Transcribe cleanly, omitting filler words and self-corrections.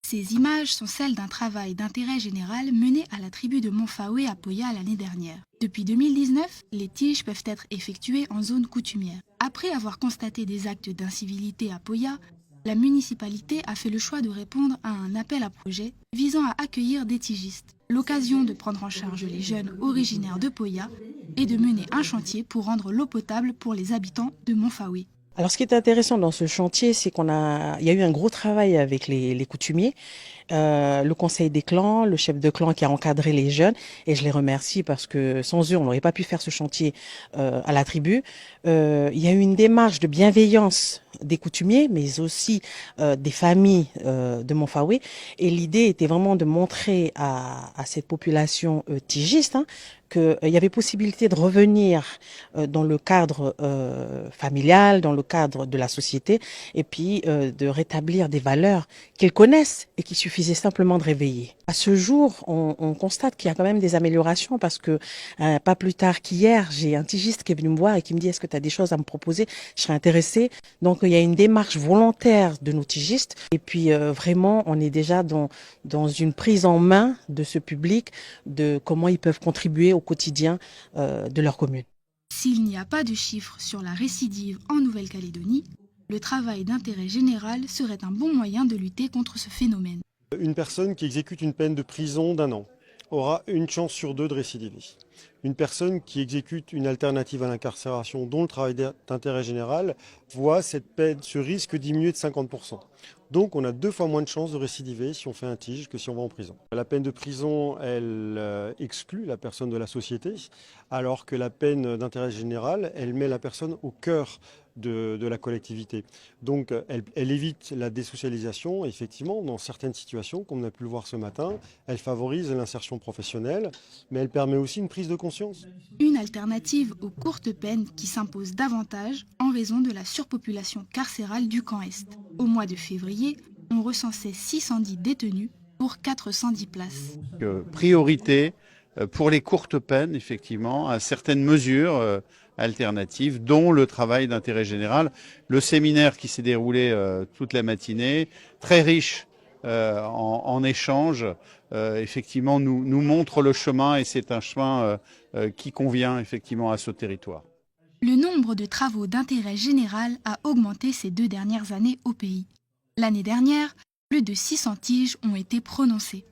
Ces images sont celles d'un travail d'intérêt général mené à la tribu de Montfaoué à Poya l'année dernière. Depuis 2019, les tiges peuvent être effectuées en zone coutumière. Après avoir constaté des actes d'incivilité à Poya, la municipalité a fait le choix de répondre à un appel à projet visant à accueillir des tigistes. L'occasion de prendre en charge les jeunes originaires de Poya et de mener un chantier pour rendre l'eau potable pour les habitants de Montfaoué. Alors, ce qui est intéressant dans ce chantier, c'est il y a eu un gros travail avec les coutumiers, le conseil des clans, le chef de clan qui a encadré les jeunes, et je les remercie parce que sans eux, on n'aurait pas pu faire ce chantier à la tribu. Il y a eu une démarche de bienveillance des coutumiers, mais aussi des familles de Montfaoué, et l'idée était vraiment de montrer à cette population tigiste qu'il y avait possibilité de revenir dans le cadre familial, dans le cadre de la société, et puis de rétablir des valeurs qu'ils connaissent et qu'il suffisait simplement de réveiller. À ce jour, on constate qu'il y a quand même des améliorations parce que pas plus tard qu'hier, j'ai un tigiste qui est venu me voir et qui me dit: est-ce que tu as des choses à me proposer? Je serais intéressée. Donc il y a une démarche volontaire de nos tigistes et puis vraiment on est déjà dans une prise en main de ce public, de comment ils peuvent contribuer au quotidien de leur commune. S'il n'y a pas de chiffres sur la récidive en Nouvelle-Calédonie, le travail d'intérêt général serait un bon moyen de lutter contre ce phénomène. Une personne qui exécute une peine de prison d'1 an aura une chance sur 2 de récidiver. Une personne qui exécute une alternative à l'incarcération dont le travail d'intérêt général voit ce risque diminuer de 50%. Donc on a 2 fois moins de chances de récidiver si on fait un tige que si on va en prison. La peine de prison, elle exclut la personne de la société, alors que la peine d'intérêt général, elle met la personne au cœur de la collectivité. Donc elle évite la désocialisation. Effectivement, dans certaines situations, comme on a pu le voir ce matin, elle favorise l'insertion professionnelle, mais elle permet aussi une prise de conscience. Une alternative aux courtes peines qui s'imposent davantage en raison de la surpopulation carcérale du camp Est. Au mois de février, on recensait 610 détenus pour 410 places. Priorité pour les courtes peines, effectivement, à certaines mesures alternatives, dont le travail d'intérêt général. Le séminaire qui s'est déroulé toute la matinée, très riche en échanges, effectivement, nous montre le chemin et c'est un chemin qui convient effectivement à ce territoire. Le nombre de travaux d'intérêt général a augmenté ces 2 dernières années au pays. L'année dernière, plus de 600 tiges ont été prononcées.